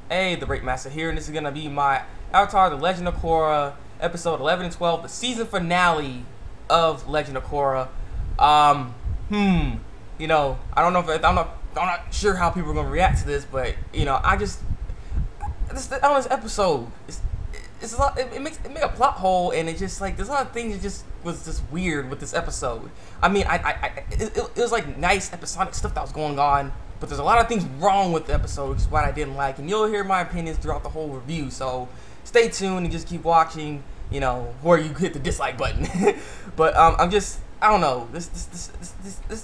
Hey, Thabreakmasta here, and this is gonna be my Avatar: The Legend of Korra, episode 11 and 12, the season finale of Legend of Korra. I don't know if I'm not sure how people are gonna react to this, but on this episode, it's a lot. It made a plot hole, and it just like there's a lot of things that just was just weird with this episode. I mean, it was like nice episodic stuff that was going on. But there's a lot of things wrong with the episode, which is what I didn't like, and you'll hear my opinions throughout the whole review. So stay tuned and just keep watching. Where you hit the dislike button. But I don't know. This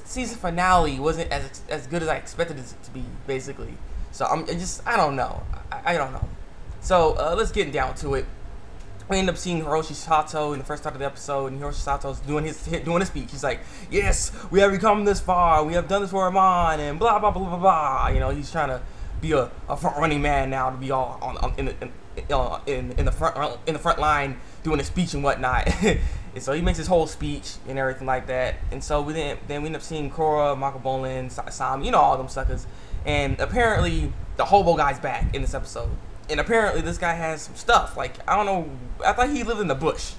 season finale wasn't as good as I expected it to be, basically. So I don't know. I don't know. So let's get down to it. We end up seeing Hiroshi Sato in the first part of the episode, and Hiroshi Sato's doing his speech. He's like, "Yes, we have come this far. We have done this for Amon," and blah blah blah blah blah. He's trying to be a front running man now, to be all in the front line doing a speech and whatnot. And so he makes his whole speech and everything like that. And so we end up seeing Korra, bolin, asami, all them suckers. And apparently the hobo guy's back in this episode. And apparently this guy has some stuff. Like, I don't know. I thought he lived in the bush.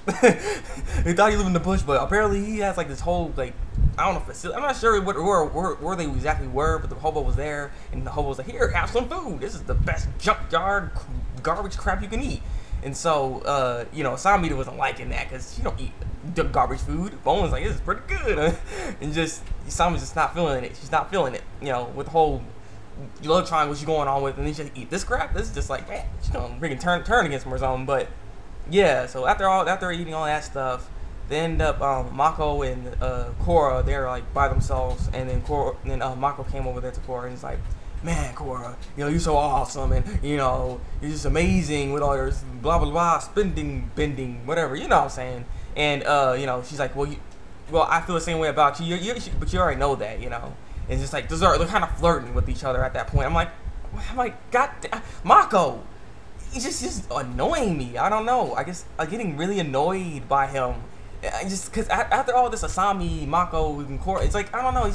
He thought he lived in the bush, but apparently he has like this whole like, I don't know, facility. I'm not sure where they exactly were, but the hobo was there, and the hobo was like, "Here, have some food. This is the best junkyard garbage crap you can eat." And so, Asami wasn't liking that because she don't eat garbage food. Bolin's like, "This is pretty good," and Asami's just not feeling it. She's not feeling it. With the whole love triangle she's going on with, and then she eat this crap. This is just like, man, she's gonna freaking turn against him or something. But yeah, so after eating all that stuff, they end up Mako and Korra, they're like by themselves, and then Mako came over there to Korra and he's like, "Man, Korra, you're so awesome, and you're just amazing with all your blah blah blah bending, whatever, you know what I'm saying." And she's like, well, I feel the same way about you, but you already know that, It's just like they're kind of flirting with each other at that point. I'm like, God, Mako, he's just annoying me. I don't know. I guess I'm getting really annoyed by him. Just because after all this Asami, Mako, and Korra, it's like, I don't know.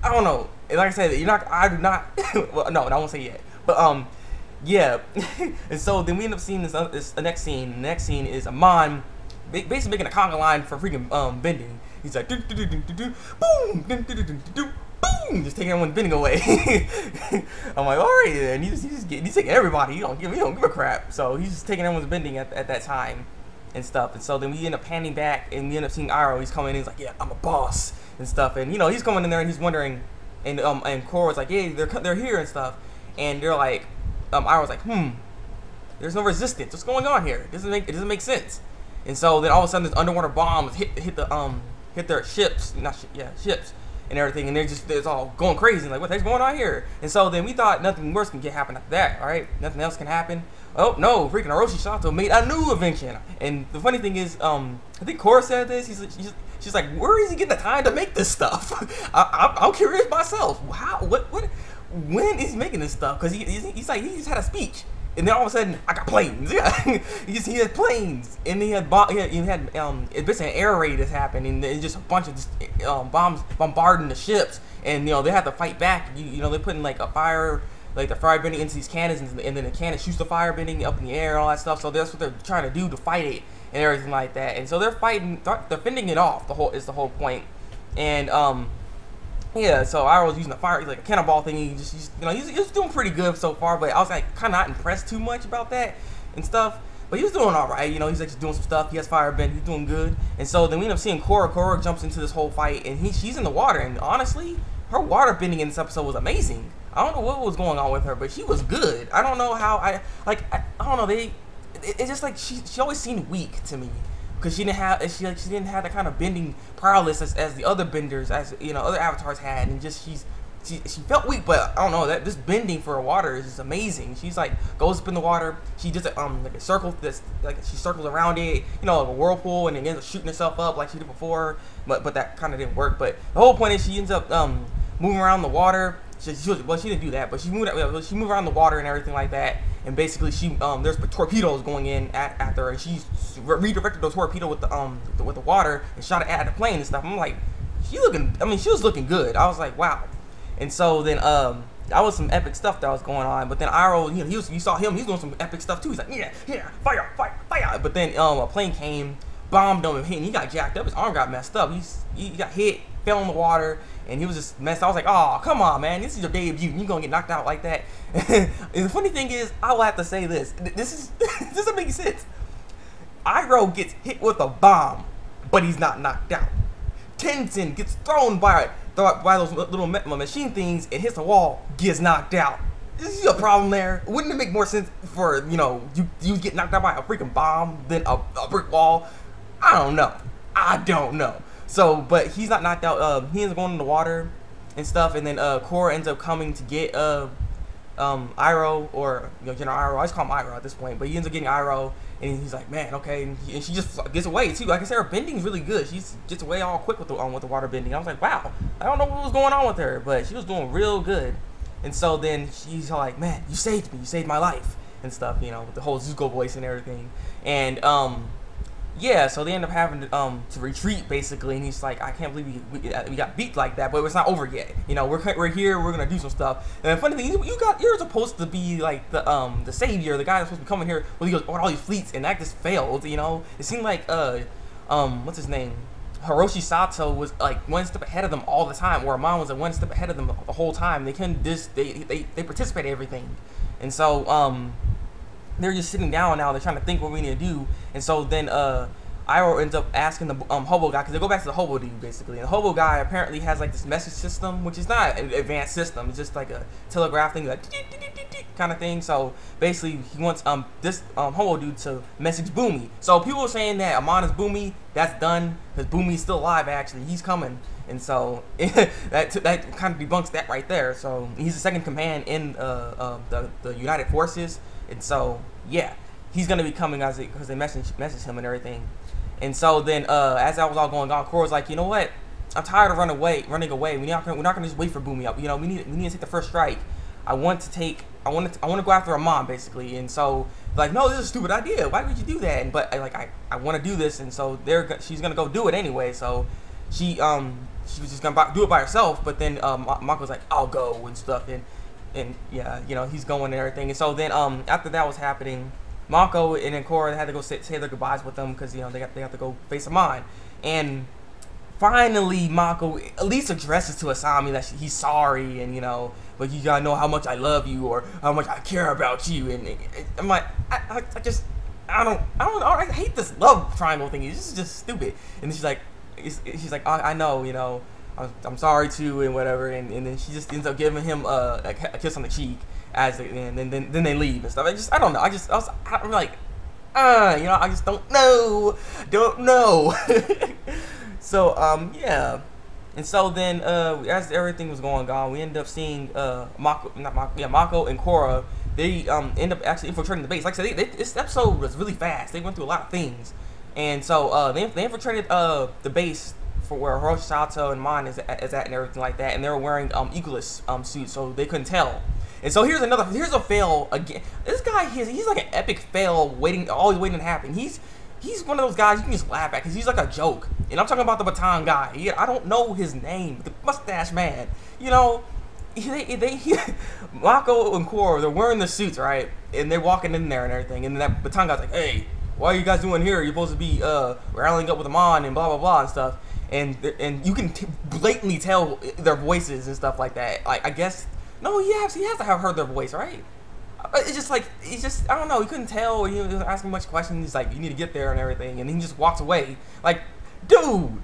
I don't know. And like I said, I do not. Well, no, I won't say yet. But yeah. And so then we end up seeing this next scene. The next scene is Amon basically making a conga line for freaking bending. He's like, boom, boom, just taking everyone's bending away. I'm like, alright then. He's taking everybody. He don't give a crap. So he's just taking everyone's bending at that time and stuff. And so then we end up panning back, and we end up seeing Iroh. He's coming in. He's like, "Yeah, I'm a boss," and stuff. And he's coming in there and he's wondering, and Korra's like, "Yeah, they're here," and stuff. And they're like, Iroh's like, "There's no resistance. What's going on here? It doesn't make sense." And so then all of a sudden, this underwater bombs hit their ships, ships and everything, and it's all going crazy. And like, what the heck's going on here? And so then we thought nothing worse can happen after that. All right, nothing else can happen. Oh no, freaking Hiroshi Sato made a new invention. And the funny thing is, I think Korra said this. She's like, "Where is he getting the time to make this stuff?" I'm curious myself. When is he making this stuff? Because he's like, he just had a speech. And then all of a sudden, I got planes. Yeah, he had planes, and he had it's basically an air raid that's happened, and it's just a bunch of bombs bombarding the ships, and they have to fight back. They're putting like a fire, like the fire bending into these cannons, and then the cannon shoots the fire bending up in the air and all that stuff. So that's what they're trying to do to fight it and everything like that. And so they're fending it off. The whole point, and yeah, so I was using the fire, like a cannonball thing. He's doing pretty good so far, but I was like kind of not impressed too much about that and stuff. But he was doing all right, he's like just doing some stuff. He has fire bend, he's doing good. And so then we end up seeing Korra. Korra jumps into this whole fight, and she's in the water. And honestly, her water bending in this episode was amazing. I don't know what was going on with her, but she was good. I don't know how I don't know. It's just like she always seemed weak to me. Because she didn't have that kind of bending prowess as the other benders, as other avatars had, and just she felt weak. But I don't know, that this bending for her water is just amazing. She's like goes up in the water, she does like a circle she circles around it, like a whirlpool, and then ends up shooting herself up like she did before. But that kind of didn't work. But the whole point is she ends up moving around the water. She didn't do that, but she moved around the water and everything like that. And basically, there's torpedoes going in after her, and she redirected the torpedo with the water and shot it at the plane and stuff. I'm like, she was looking good. I was like, wow. And so then that was some epic stuff that was going on. But then Iroh, you know, you saw him, he's doing some epic stuff too. He's like, yeah, fire, fire, fire. But then a plane came, bombed him, and he got jacked up. His arm got messed up. He got hit, fell in the water, and he was just messed up. I was like, oh, come on, man, this is your debut, and you're gonna get knocked out like that. And the funny thing is, I will have to say this. This doesn't make sense. Iroh gets hit with a bomb, but he's not knocked out. Tenzin gets thrown by those little machine things and hits the wall, gets knocked out. Is a problem there? Wouldn't it make more sense for, you know, you get knocked out by a freaking bomb than a brick wall? I don't know. So, but he's not knocked out. He ends up going in the water and stuff, and then Korra ends up coming to get Iroh, or, you know, General Iroh. I just call him Iroh at this point, but he ends up getting Iroh, and he's like, man, okay, and she just gets away too. Like I said, her bending's really good. She gets away all quick with the water bending. I was like, wow, I don't know what was going on with her, but she was doing real good. And so then she's like, man, you saved me, you saved my life and stuff, you know, with the whole Zuko voice and everything. And yeah, so they end up having to retreat basically, and he's like, I can't believe we got beat like that, but it's not over yet. You know, we're here, we're gonna do some stuff. And the funny thing, you're supposed to be like the savior, the guy that's supposed to be coming here with all these fleets, and that just failed. You know, it seemed like what's his name, Hiroshi Sato was like one step ahead of them all the time, where Amon was like one step ahead of them the whole time. They couldn't they participate in everything, and so they're just sitting down now. They're trying to think what we need to do. And so then Iroh ends up asking the hobo guy, because they go back to the hobo dude basically. And the hobo guy apparently has like this message system, which is not an advanced system. It's just like a telegraph thing, like kind of thing. So basically he wants this hobo dude to message Boomy. So people are saying that Amon is Boomy. That's done, because Boomy's still alive actually. He's coming. And so that kind of debunks that right there. So he's the second command in the United Forces. And so, yeah, he's gonna be coming because they message him and everything. And so then, as that was all going on, Korra's like, you know what? I'm tired of running away. We're not gonna just wait for Boomy up. You know, we need to take the first strike. I want to go after Amon basically. And so, like, no, this is a stupid idea. Why would you do that? But I want to do this. And so she's gonna go do it anyway. So she was just gonna do it by herself. But then Mako's like, I'll go and stuff. And yeah, you know, he's going and everything. And so then after that was happening, Mako and then Korra had to go say their goodbyes with them, because, you know, they have to go face Amon. And finally Mako at least addresses to Asami that he's sorry, and, you know, but you gotta know how much I love you, or how much I care about you. And I'm like, I hate this love triangle thing. This is just stupid. And she's like, I know, you know, I'm sorry too, and whatever. And then she just ends up giving him a kiss on the cheek, and then they leave and stuff. I don't know. I'm like, you know, I just don't know. So yeah. And so then as everything was going on, we ended up seeing Mako and Korra. They end up actually infiltrating the base. Like I said, this episode was really fast. They went through a lot of things. And so they infiltrated the base for where Hiroshi Sato and Mon is at and everything like that, and they were wearing equelist suits, so they couldn't tell. And so here's a fail again. This guy, he's like an epic fail always waiting to happen. He's one of those guys you can just laugh at, because he's like a joke. And I'm talking about the baton guy. I don't know his name, the mustache man. You know, Mako and Korra, they're wearing the suits, right? And they're walking in there and everything, and then that baton guy's like, hey, what are you guys doing here? You're supposed to be rallying up with Amon and blah blah blah and stuff. And you can blatantly tell their voices and stuff like that. Like, I guess, no, he has to have heard their voice, right? It's just like, I don't know, he couldn't tell. He was asking much questions. He's like, you need to get there and everything, and then he just walks away. Like, dude,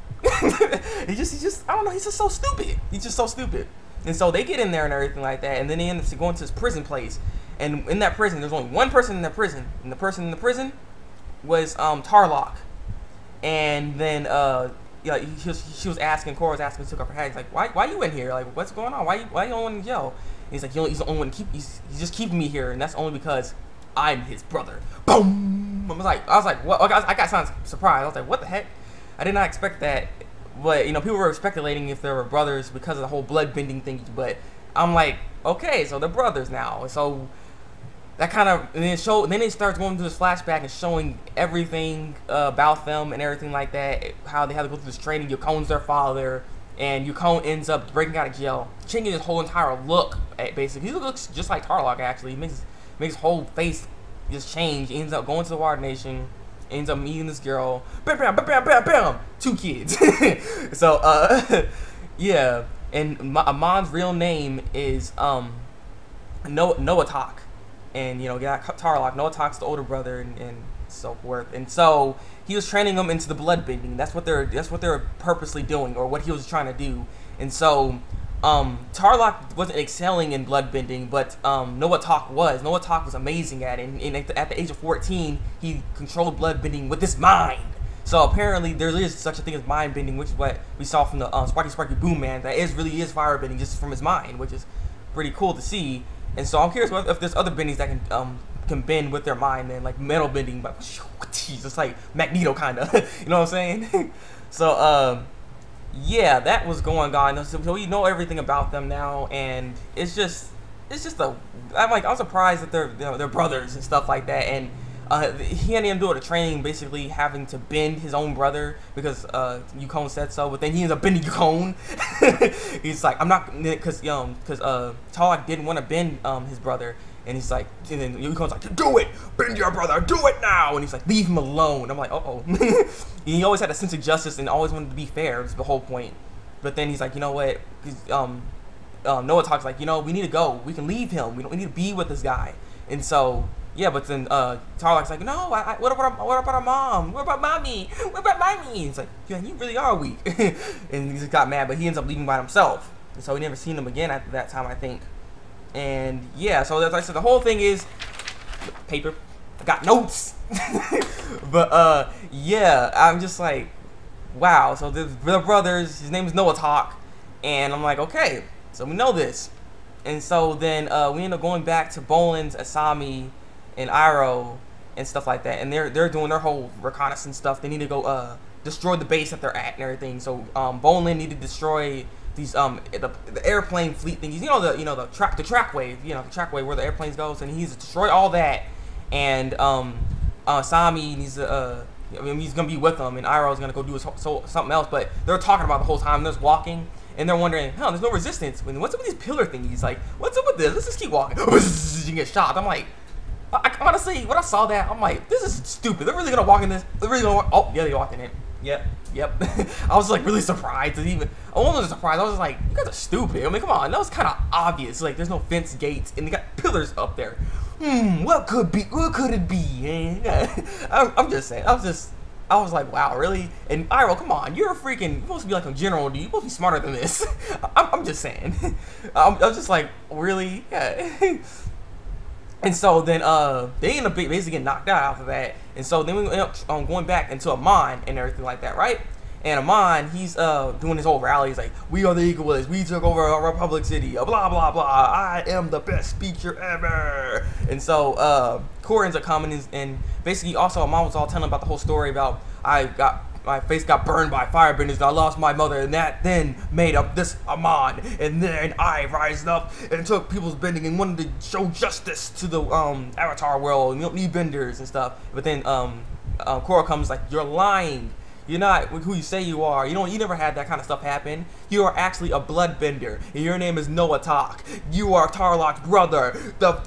he just I don't know, he's just so stupid. He's just so stupid. And so they get in there and everything like that, and then they end up going to this prison place. And in that prison, there's only one person in the prison, and the person in the prison was Tarlok. And then yeah, she was asking, Korra was asking, took off her hat. He's like, why you in here? Like, what's going on? Why you only in jail? And he's like, he's the only one he's just keeping me here, and that's only because I'm his brother. Boom! I was like, what? I got sound surprised. I was like, what the heck? I did not expect that. But, you know, people were speculating if they were brothers because of the whole blood bending thing. But I'm like, okay, so they're brothers now. So that kind of, and then it starts going through this flashback and showing everything about them and everything like that, how they had to go through this training. Yukon's their father, and Yukon ends up breaking out of jail, changing his whole entire look. Basically, he looks just like Tarlok. Actually, he makes his whole face just change. He ends up going to the Water Nation, ends up meeting this girl. Bam, bam, bam, bam, bam, bam. 2 kids. So yeah, and Amon's real name is Noatak, and you know, got Tarlok. Noatak's the older brother, and so forth. And so he was training them into the blood bending. That's what they're purposely doing, or what he was trying to do. And so Tarlok wasn't excelling in blood bending, but Noatak was. Noatak was amazing at it. And at the age of 14, he controlled blood bending with his mind. So apparently there is such a thing as mind bending, which is what we saw from the Sparky Boom Man. That really is fire bending just from his mind, which is pretty cool to see. And so I'm curious if there's other bendings that can bend with their mind, and like metal bending, but it's like Magneto kind of. You know what I'm saying? So yeah, that was going on. So we know everything about them now, and it's just I'm surprised that they're brothers and stuff like that. And he ended up doing a training, basically having to bend his own brother because Yukon said so. But then he ends up bending Yukon. He's like, I'm not, because Tarlok didn't want to bend his brother, and he's like, and then Yukon's like, do it, bend your brother, do it now. And he's like, leave him alone. I'm like, oh. He always had a sense of justice and always wanted to be fair. Was the whole point. But then he's like, you know what? Noatak's like, you know, we need to go. We can leave him. We need to be with this guy. And so. Yeah, but then Tarlok's like, no, what about our mom? What about mommy? What about mommy? It's like, yeah, you really are weak. And he just got mad, but he ends up leaving by himself. And so we never seen him again after that time, I think. And yeah, so as I said, the whole thing is paper. I got notes. But yeah, I'm just like, wow. So the brothers, his name is Noatak, and I'm like, okay, so we know this. And so then we end up going back to Bolin's Asami and Iroh and stuff like that, and they're doing their whole reconnaissance stuff. They need to go destroy the base that they're at and everything. So Bolin need to destroy these the airplane fleet things. You know the trackway, the trackway where the airplanes go. So he needs to destroy all that. And Asami needs to he's gonna be with them, and Iroh's gonna go do something else. But they're talking about the whole time. They're just walking, and they're wondering, there's no resistance. What's up with these pillar thingies? Like, what's up with this? Let's just keep walking. You get shot. I'm like, honestly, when I saw that, I'm like, this is stupid. They're really gonna walk in this. They're really gonna walk. Oh, yeah, they walked in it. Yep. I was like really surprised. I wasn't surprised. I was like, you guys are stupid. I mean, come on. That was kind of obvious. Like, there's no fence gates, and they got pillars up there. What could it be? I'm just saying. I was like, wow, really? And Iroh, come on, you're supposed to be like a general, dude. You're supposed to be smarter than this. I'm just saying. I was just like, really? Yeah. And so then they end up basically getting knocked out after that. And so then we end up going back into Amon and everything like that, right? And Amon, he's doing his whole rally. He's like, we are the equelists. We took over a Republic City. Blah, blah, blah. I am the best speaker ever. And so Korra ends up coming and basically also Amon was all telling about the whole story about my face got burned by firebenders and I lost my mother, and that then made up this Amon, and then I rised up and took people's bending and wanted to show justice to the Avatar world, and you don't need benders and stuff. But then Korra comes like, you're lying. You're not who you say you are. You never had that kind of stuff happen. You are actually a bloodbender, and your name is Noatak. You are Tarlok's brother. The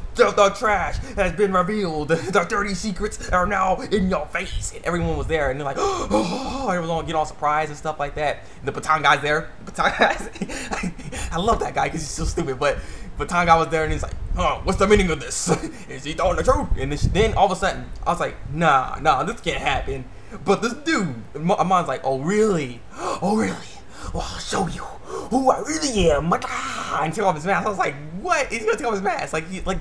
trash has been revealed. The dirty secrets are now in your face. And everyone was there, and they're like, oh, everyone get all surprised and stuff like that. And the Baton guy's there. I love that guy because he's so stupid, but Baton guy was there, and he's like, what's the meaning of this? Is he telling the truth? And then all of a sudden, I was like, nah, this can't happen. But this dude, Amon's like, oh really? Well, I'll show you who I really am. And take off his mask. I was like, what? He's gonna take off his mask?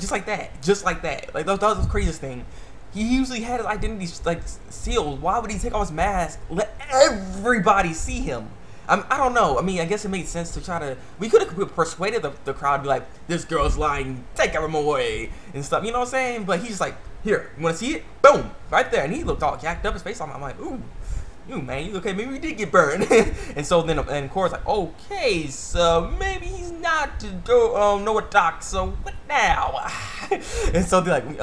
Just like that. Like that was the craziest thing. He usually had his identity like sealed. Why would he take off his mask? Let everybody see him. I don't know. I mean, I guess it made sense to try to. We could have persuaded the crowd to be like, this girl's lying. Take her away and stuff. You know what I'm saying? But he's just like, here, you want to see it? Boom, right there. And he looked all jacked up, his face. I'm like, ooh, you man, you okay? Maybe we did get burned. And so then, and Korra's like, okay, so maybe he's not to go noatak. So what now? And so they're like,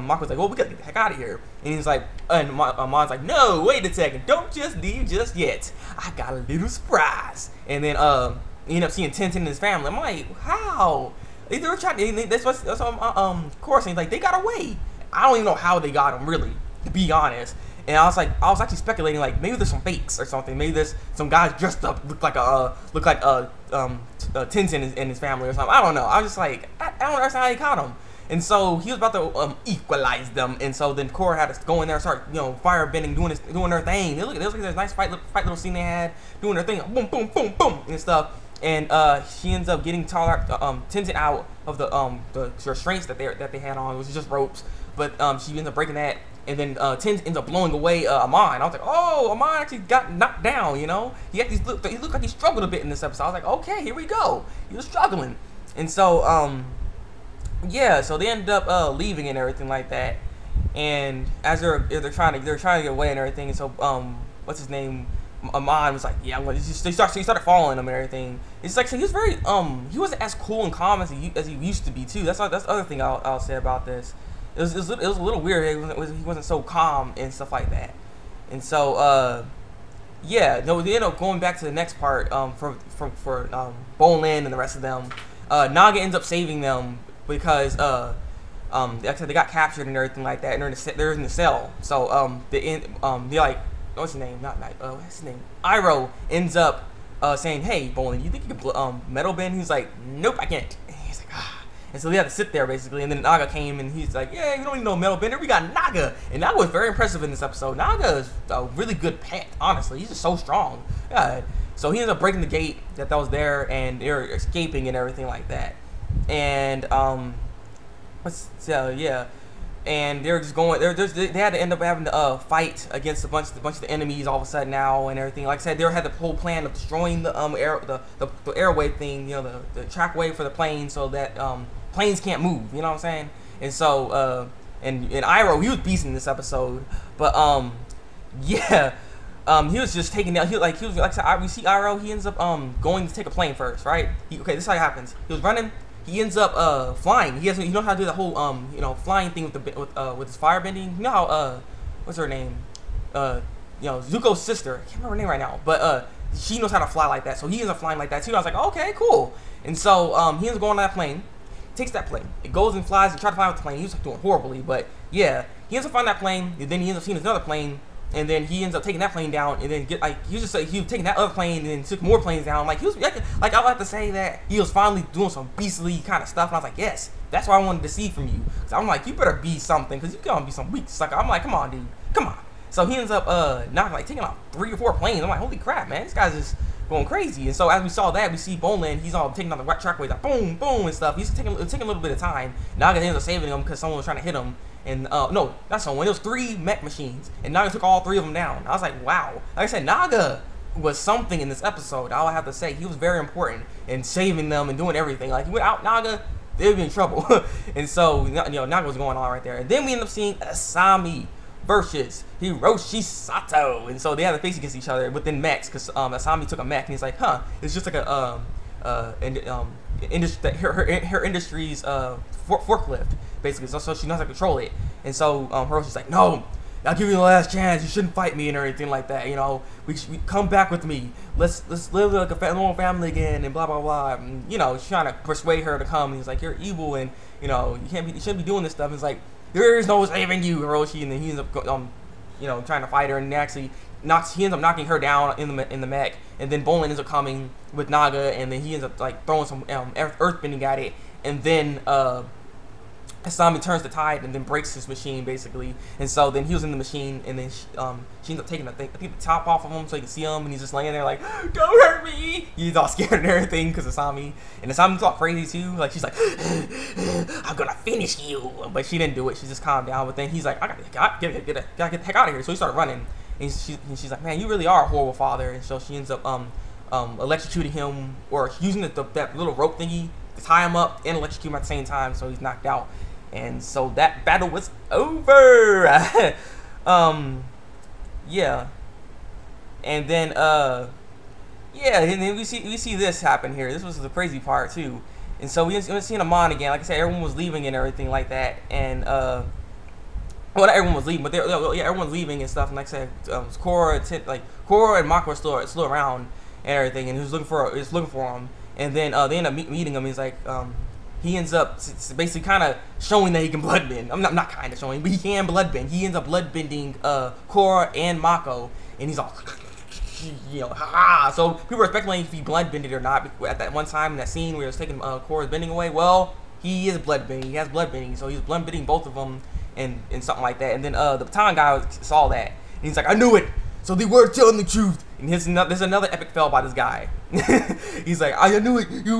Mark was like, well, we gotta get the heck out of here. And And he's like, and Amon's like, no, wait a second, don't just leave just yet. I got a little surprise. And then you end up seeing Tenten and his family. I'm like, how? They were trying. That's what Korra saying. Like, they got away. I don't even know how they got him, really, to be honest. And I was actually speculating, like, maybe there's some fakes or something. Maybe there's some guys dressed up, look like Tenten and his family or something. I don't know. I was just like, I don't understand how they caught him. And so he was about to equalize them. And so then Korra had to go in there and start, fire bending, doing their thing. It was like this nice fight little scene they had, doing their thing, boom, boom, boom, boom, and stuff. And she ends up getting Tenten out of the restraints that they had on, which was just ropes. But she ends up breaking that. And then Tenten ends up blowing away Amon. I was like, oh, Amon actually got knocked down, He looked like he struggled a bit in this episode. I was like, okay, here we go. He was struggling. And so, yeah, so they ended up leaving and everything like that. And as they're trying to get away and everything, and so, what's his name? Amon was like, yeah, he started following him and everything. It's like, so he was very, he wasn't as cool and calm as he used to be, too. That's the other thing I'll say about this. It was a little weird. He wasn't so calm and stuff like that. And so, yeah, no, they end up going back to the next part for Bolin and the rest of them. Naga ends up saving them because like I said, they got captured and everything like that, and they're in the cell. So they're like, what's his name? What's his name? Iroh ends up saying, "Hey, Bolin, you think you can metal bend?" He's like, "Nope, I can't." And he's like, ah. And so they had to sit there basically, and then Naga came and he's like, yeah, you don't need no metal bender, we got Naga. And Naga was very impressive in this episode. Naga is a really good pet, honestly. He's just so strong. God. So he ends up breaking the gate that was there, and they're escaping and everything like that. And yeah, and they're just going. They had to end up having to fight against a bunch of the enemies all of a sudden now and everything. Like I said, they had the whole plan of destroying the airway thing, the trackway for the plane, so that planes can't move. You know what I'm saying? And so and Iroh, he was beasting this episode, but yeah. He was just taking down. We see Iroh. He ends up going to take a plane first, right? Okay, this is how it happens. He was running. He ends up flying. He knows how to do the whole flying thing with his fire bending. You know how what's her name? Zuko's sister. I can't remember her name right now, but she knows how to fly like that. So he ends up flying like that too. I was like, okay, cool. And so he ends up going on that plane. Takes that plane. It goes and flies and tries to fly with the plane. He was doing horribly, but yeah, he ends up finding that plane. And then he ends up seeing another plane. And then he ends up taking that plane down, and then he was taking that other plane and then took more planes down. Like, he was like I would have to say that he was finally doing some beastly kind of stuff. And I was like, yes, that's what I wanted to see from you. So I'm like, you better be something, because you can't be some weak sucker. I'm like, come on, dude, come on. So he ends up taking out 3 or 4 planes. I'm like, holy crap, man, this guy's just going crazy. And so as we saw that, we see Bolin. He's all taking on the trackways, like boom, boom, and stuff. He's taking a little bit of time. Naga ends up saving him because someone was trying to hit him. And no, not someone. It was 3 mech machines, and Naga took all 3 of them down. I was like, wow. Like I said, Naga was something in this episode. I would have to say he was very important in saving them and doing everything. Like, without Naga, they would be in trouble. And so Naga was going on right there. And then we end up seeing Asami versus Hiroshi Sato, and so they had to face against each other within mechs, because Asami took a mech and he's like, huh, it's just like a her industry's forklift, basically, so she knows how to control it. And so Hiroshi's like, no, I'll give you the last chance, you shouldn't fight me and everything like that, we come back with me, let's live like a normal family again, and blah blah blah. And, she's trying to persuade her to come, and he's like, you're evil, and you shouldn't be doing this stuff. And it's like, there is no saving you, Hiroshi. And then he ends up trying to fight her, and he ends up knocking her down in the mech. And then Bolin ends up coming with Naga, and then he ends up like throwing some earth bending at it, and then Asami turns the tide and then breaks his machine, basically. And so then he was in the machine, and then she ends up taking the top off of him so you can see him, and he's just laying there like, don't hurt me. He's all scared and everything because Asami. And Asami's all crazy too. Like, she's like, I'm gonna finish you. But she didn't do it. She just calmed down. But then he's like, I gotta get the heck out of here. So he started running. And she's like, man, you really are a horrible father. And so she ends up electrocuting him, or using that little rope thingy to tie him up and electrocute him at the same time, so he's knocked out. And so that battle was over. Yeah. And then and then we see this happen here. This was the crazy part too. And so we seen Amon again. Like I said, everyone was leaving and everything like that. And well, not everyone was leaving, but yeah, everyone's leaving and stuff. And like I said, Korra and Mako are still around and everything, and he was looking for him. And then they end up meeting him. He's like, he ends up basically kind of showing that he can bloodbend. I'm not kind of showing, but he can bloodbend. He ends up bloodbending Korra and Mako, and he's all, you know, ha. So people were speculating if he bloodbended or not at that one time in that scene where he was taking Korra's bending away. Well, he is bloodbending. He has bloodbending, so he's bloodbending both of them and something like that. And then the baton guy saw that, and he's like, I knew it. So they were telling the truth. And there's another epic fail by this guy. He's like, I knew it. He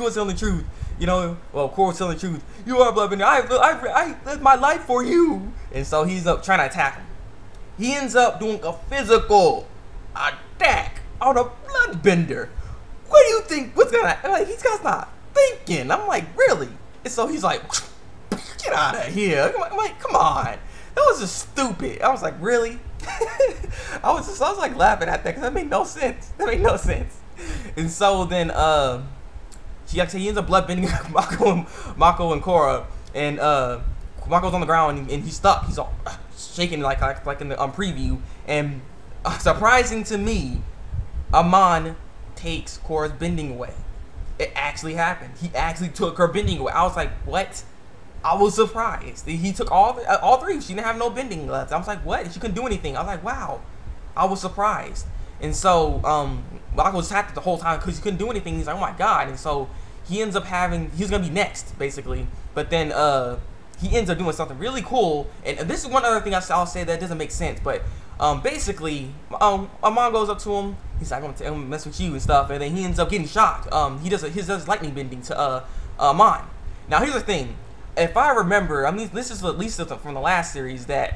was telling the truth. You know, well, Korra's telling the truth. You are bloodbender. I lived my life for you. And so he's up trying to attack him. He ends up doing a physical attack on a bloodbender. What do you think? What's gonna, like, he's not thinking. I'm like, really? And so he's like, get out of here. I'm like, come on. That was just stupid. I was like, really? I was like laughing at that because that made no sense. And so then he ends up bloodbending Mako and Korra, and Mako's on the ground and he's stuck. He's all shaking like in the preview. And surprising to me, Amon takes Korra's bending away. It actually happened. He actually took her bending away. I was like, what? I was surprised. He took all three. She didn't have no bending left. I was like, what? She couldn't do anything. I was like, wow. I was surprised. And so Mako was attacked the whole time because he couldn't do anything. He's like, oh my god. And so he ends up he's gonna be next, basically. But then he ends up doing something really cool. And this is one other thing I'll say that doesn't make sense. But basically, Amon goes up to him. He's like, I'm gonna mess with you and stuff. And then he ends up getting shocked. He does lightning bending to Amon. Now here's the thing. If I remember, I mean, this is at least from the last series, that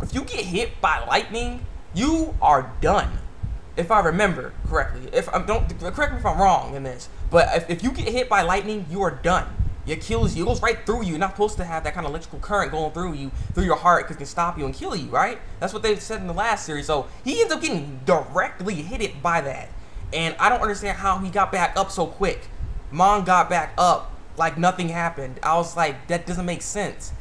if you get hit by lightning, you are done. If I remember correctly. Correct me if I'm wrong in this, but if you get hit by lightning, you are done. It kills you. It goes right through you. You're not supposed to have that kind of electrical current going through you, through your heart, because it can stop you and kill you, right? That's what they said in the last series. So he ends up getting directly hit by that, and I don't understand how he got back up so quick. Mon got back up like nothing happened. I was like, that doesn't make sense.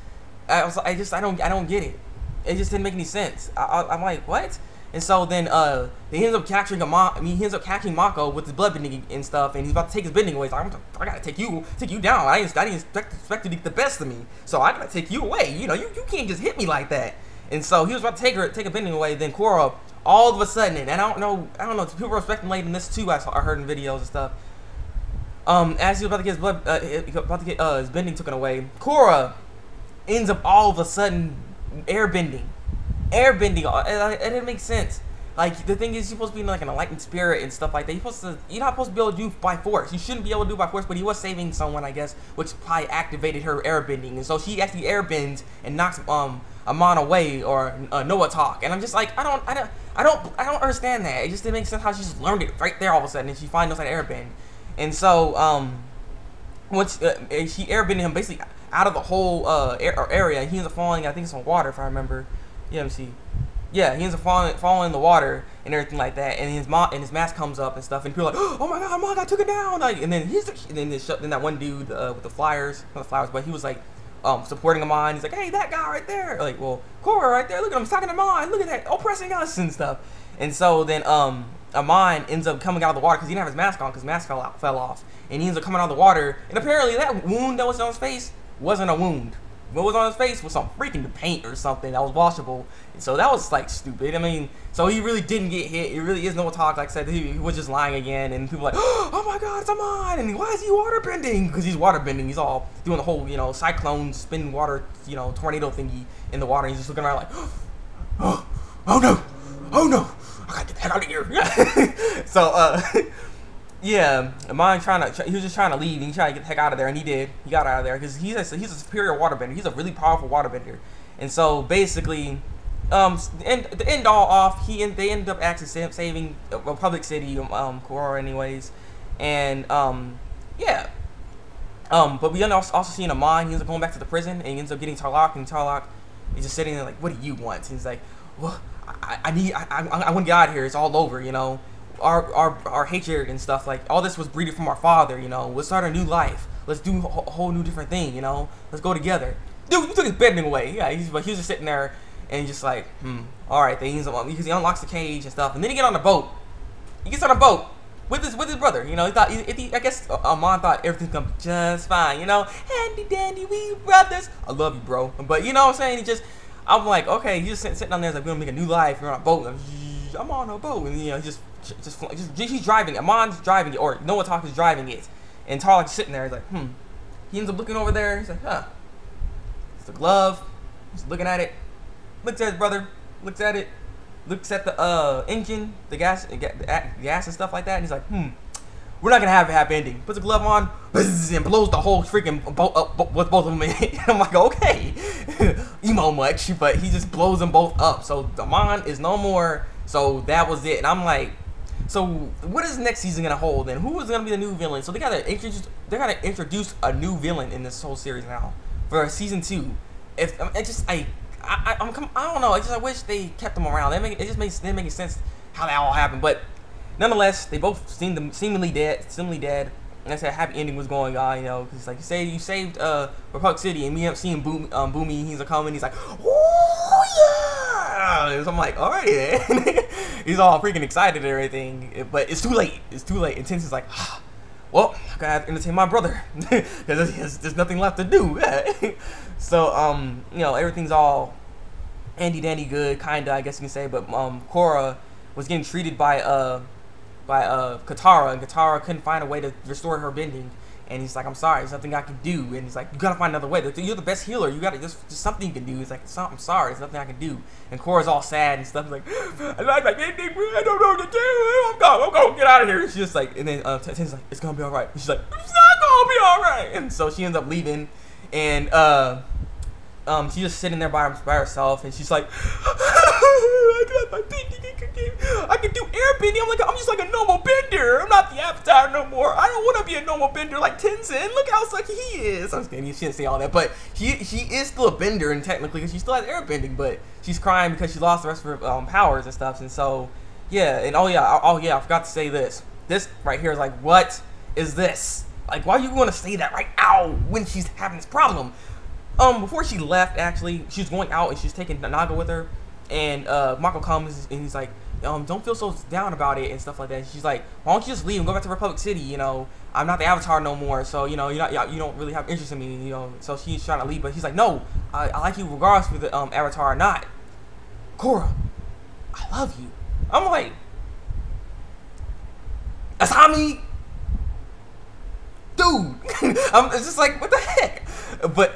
I don't get it. It just didn't make any sense. I'm like, what? And so then he ends up capturing he ends up catching Mako with his blood bending and stuff, and he's about to take his bending away. He's like, I gotta take you down. I didn't expect you to get the best of me, so I gotta take you away. You know, you can't just hit me like that. And so he was about to take a bending away. Then Korra, all of a sudden, and I don't know. People were speculating this too. I heard in videos and stuff. As he was about to get his bending taken away, Korra ends up all of a sudden airbending. It didn't make sense. Like, the thing is, you're supposed to be like an enlightened spirit and stuff like that. You're not supposed to be able to do by force. You shouldn't be able to do by force, but he was saving someone, I guess, which probably activated her airbending, and so she actually airbends and knocks Amon away, or noatak. And I'm just like, I don't understand that. It just didn't make sense how she just learned it right there all of a sudden, and she finally knows how to airbend. And so, once she airbended him basically out of the whole area, he ends up falling. I think it's on water, if I remember. Yeah, let me see. Yeah, he ends up falling in the water and everything like that. And his mask comes up and stuff, and people are like, oh my god, I took it down. Like, and then then that one dude with the flyers, not the flowers, but he was like supporting him on. He's like, hey, that guy right there. Like, well, Korra right there. Look at him, he's talking to Amon. Look at that, oppressing us and stuff. And so then Amon ends up coming out of the water because he didn't have his mask on because his mask fell off, and he ends up coming out of the water, and apparently that wound that was on his face wasn't a wound. What was on his face was some freaking paint or something that was washable, and so that was like stupid. I mean, so he really didn't get hit. It really is no talk. Like I said, he was just lying again, and people were like, oh my god, it's Amon, and why is he waterbending? Because he's waterbending. He's all doing the whole, cyclone spin water, tornado thingy in the water. He's just looking around like, oh no, I gotta get the heck out of here. So, yeah, Amon he was just trying to leave, and he tried to get the heck out of there, and he did. He got out of there, because he's a superior waterbender. He's a really powerful waterbender. And so, basically, to end all off, they end up actually saving Republic City, Korra anyways. And, yeah. But we end up also seeing Amon. He ends up going back to the prison, and he ends up getting Tarlok, and Tarlok is just sitting there like, what do you want? And he's like, well, I want to get out of here. It's all over, Our hatred and stuff, like, all this was breeded from our father, Let's start a new life. Let's do a whole new different thing, Let's go together. dude, you took his bending away. Yeah, he was just sitting there and he's just like, all right. Then because he unlocks the cage and stuff, and then he get on the boat. He gets on a boat with his brother. You know, he thought I guess Amon thought everything's gonna be just fine. You know, handy dandy, we brothers. I love you, bro. But you know what I'm saying? I'm like, okay, he's just sitting down there. He's like, we're gonna make a new life. We're on a boat. I'm on a boat, and you know, he's driving it. Amon's driving it, or Noatak is driving it, and Tarlok's sitting there. He's like, He ends up looking over there. He's like, it's the glove. He's looking at it. Looks at his brother. Looks at it. Looks at the engine, the gas and stuff like that, and he's like, we're not gonna have a happy ending. Puts a glove on, and blows the whole freaking boat up with both of them. I'm like, okay, emo much, but he just blows them both up. So Amon is no more. So that was it, and I'm like, so what is next season gonna hold? And who is gonna be the new villain? So they gotta introduce a new villain in this whole series now for season 2. If it just I don't know. I wish they kept them around. It just makes sense how that all happened. But nonetheless, they both seemingly dead. And I said happy ending was going on. You know, because like you saved Republic City, and we have seen Boomy. He's coming. He's like, oh yeah. So I'm like, all right, then. He's all freaking excited and everything. But it's too late. It's too late. And Tense is like, well, I gotta have to entertain my brother because there's nothing left to do. So you know, everything's all handy dandy good, kinda, I guess you can say. But Korra was getting treated by Katara, and Katara couldn't find a way to restore her bending. And he's like, I'm sorry, there's nothing I can do. And he's like, you gotta find another way. You're the best healer. You gotta just something you can do. He's like, I'm sorry, there's nothing I can do. And Korra's all sad and stuff. He's like, I like my bending, I don't know what to do. I'm going, get out of here. She's just like, and then Ten's like, it's gonna be all right. And she's like, it's not gonna be all right. And so she ends up leaving, and she's just sitting there by herself, and she's like, I got my bending. I can do air bending. I'm just like a normal bender. I'm not the Avatar no more. I don't want to be a normal bender like Tenzin. Look how sucky he is. I'm just kidding. She didn't say all that, but she is still a bender, and technically, because she still has air bending, but she's crying because she lost the rest of her powers and stuff. And so, yeah, and oh yeah, I forgot to say this. This right here is like, what is this? Like, why do you want to say that right now when she's having this problem? Before she left, actually, she was going out and she's taking the naga with her, and Mako comes and he's like, don't feel so down about it and stuff like that. She's like, why don't you just leave and go back to Republic City? You know, I'm not the Avatar no more, so you know, you don't really have interest in me. You know, so she's trying to leave, but he's like, no, I like you regardless of the Avatar or not. Korra, I love you. I'm like, Asami, dude. It's just like, what the heck? But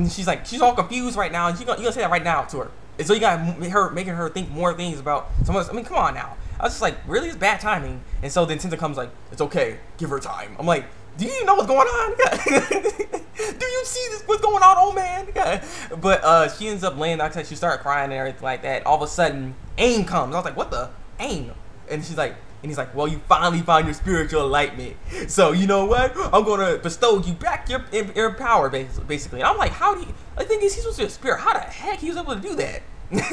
she's like, she's all confused right now, and you gonna say that right now to her. And so you got making her think more things about someone else. I mean, come on now. I was just like, really? It's bad timing. And so then Tenzin comes like, it's okay, give her time. I'm like, do you know what's going on? Do you see what's going on, old man? But she ends up laying outside. She started crying and everything like that. All of a sudden, Aang comes. I was like, what the? Aang? And she's like, and he's like, well, you finally found your spiritual enlightenment. So, you know what? I'm going to bestow you back your power, basically. And I'm like, how do you... The thing is, he's supposed to be a spirit. How the heck he was able to do that? Like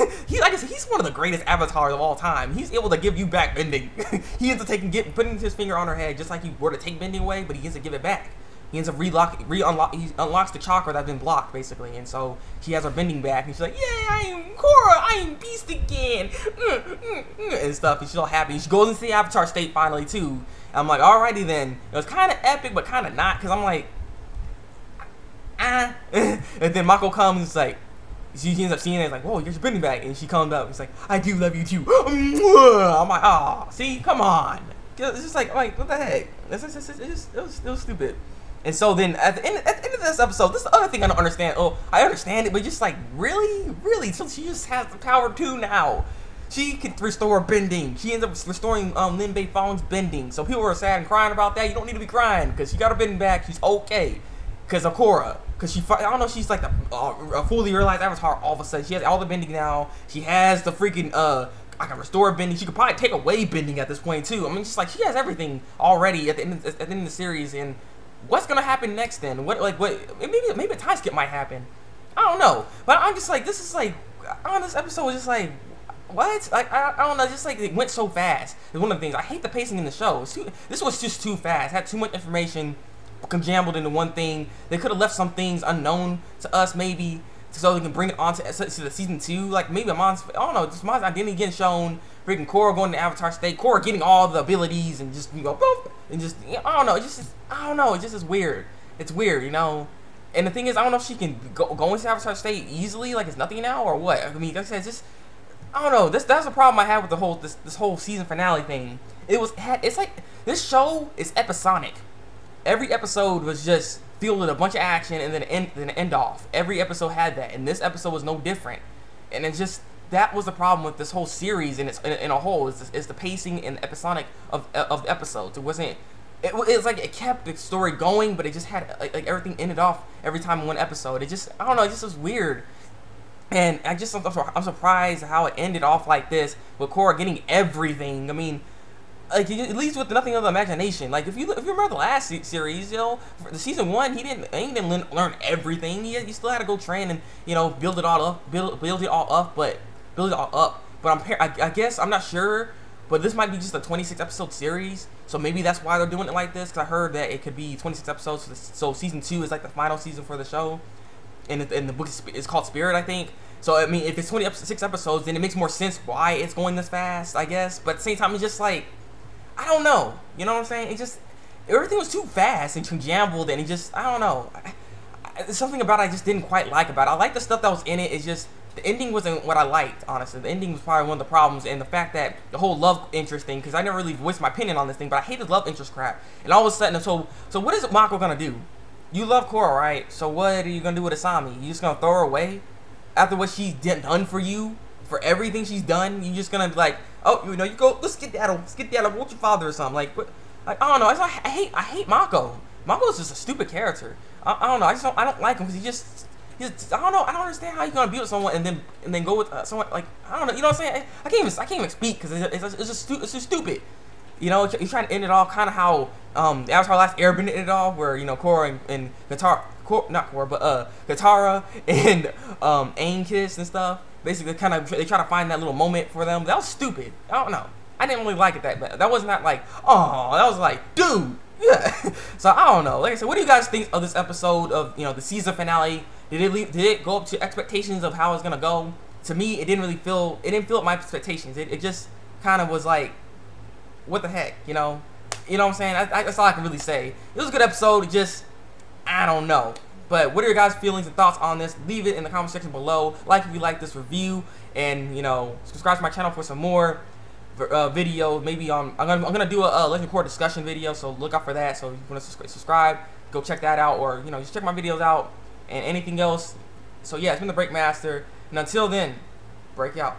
I said, he's one of the greatest avatars of all time. He's able to give you back bending. He ends up putting his finger on her head just like he were to take bending away, but he ends up give it back. He ends up he unlocks the chakra that's been blocked, basically, and so she has her bending back, and she's like, yeah, I am Korra, I am Beast again, and stuff, and she's all happy. And she goes into the Avatar state finally, too. And I'm like, alrighty then. It was kind of epic, but kind of not, because I'm like, and then Mako comes, like, she ends up seeing it, like, whoa, you're bending back, and she comes up, and it's like, I do love you, too. I'm like, oh, see, come on. It's just like, what the heck? It was stupid. And so then at the end of this episode, this is the other thing I don't understand. Oh, I understand it, but just like, really? So she just has the power too now. She can restore bending. She ends up restoring Lin Bei Fong's bending. So people are sad and crying about that. You don't need to be crying because she got her bending back. She's okay. Because of Korra. Because I don't know, she's like a fully realized Avatar all of a sudden. She has all the bending now. She has the freaking, I can restore bending. She could probably take away bending at this point too. I mean, just like, she has everything already at the end of the series. And what's gonna happen next then? What maybe a time skip might happen. I don't know. But I'm just like, this is like, on this episode was just like, what? Like, I don't know, just like, it went so fast. It's one of the things. I hate the pacing in the show. This was just too fast. Had too much information conjambled into one thing. They could have left some things unknown to us, maybe, so they can bring it on to the season 2. Like maybe Amon's, I don't know, just Amon's identity getting shown. Freaking Korra going to Avatar State. Korra getting all the abilities and just and just I don't know. It just I don't know. It just is weird. It's weird, you know. And the thing is, I don't know if she can go into Avatar State easily, like it's nothing now, or what. I mean, like I said, it's just I don't know. That's the problem I have with the whole this whole season finale thing. It's like this show is episodic. Every episode was just filled with a bunch of action and then end off. Every episode had that, and this episode was no different. And it's just that was the problem with this whole series in a whole is the pacing and episodic of the episodes. It wasn't. It was like it kept the story going, but it just had like everything ended off every time in one episode. It just I don't know. It just was weird. And I'm surprised how it ended off like this with Korra getting everything. I mean, like it leaves with nothing of the imagination. Like if you remember the last series, you know, the season 1, he didn't learn everything. He still had to go train and build it all up. But I guess I'm not sure. But this might be just a 26 episode series, so maybe that's why they're doing it like this. Because I heard that it could be 26 episodes. So season 2 is like the final season for the show. And the book is called Spirit, I think. So, I mean, if it's 26 episodes, then it makes more sense why it's going this fast, I guess. But at the same time, it's just like, I don't know. You know what I'm saying? It just, everything was too fast and conjambled, and it just, I don't know. There's something about it I just didn't quite like about it. I like the stuff that was in it. It's just, the ending wasn't what I liked, honestly. The ending was probably one of the problems, and the fact that the whole love interest thing, because I never really voiced my opinion on this thing, but I hate the love interest crap. And all of a sudden, so what is Mako gonna do? You love Korra, right? So what are you gonna do with Asami? You just gonna throw her away after what she's done for you, for everything she's done? You just gonna be like, oh, you know, you go, let's get that, want your father or something? Like, what? Like I don't know. I hate Mako. Mako's just a stupid character. I don't know. I don't like him because he's I don't know. I don't understand how you're gonna be with someone and then go with someone like I don't know. You know what I'm saying? I can't even speak because it's just stupid. You know, you're trying to end it all kind of how the Avatar Last Airbender ended it all, where you know Korra and Katara, not Korra, but Katara and Aang kiss and stuff. Basically, they try to find that little moment for them. That was stupid. I don't know. I didn't really like it that was not like oh, that was like dude. Yeah. So I don't know. Like I said, what do you guys think of this episode of the season finale? Did it go up to expectations of how it's gonna go? To me, it didn't fill up my expectations. It just kind of was like, what the heck, you know what I'm saying? That's all I can really say. It was a good episode. It just, I don't know. But what are your guys' feelings and thoughts on this? Leave it in the comment section below. Like if you like this review, and subscribe to my channel for some more videos. Maybe I'm gonna do a Legend of Korra discussion video, so look out for that. So if you want to subscribe, go check that out, or just check my videos out and anything else. So yeah, it's been the Thabreakmasta, and until then, break out.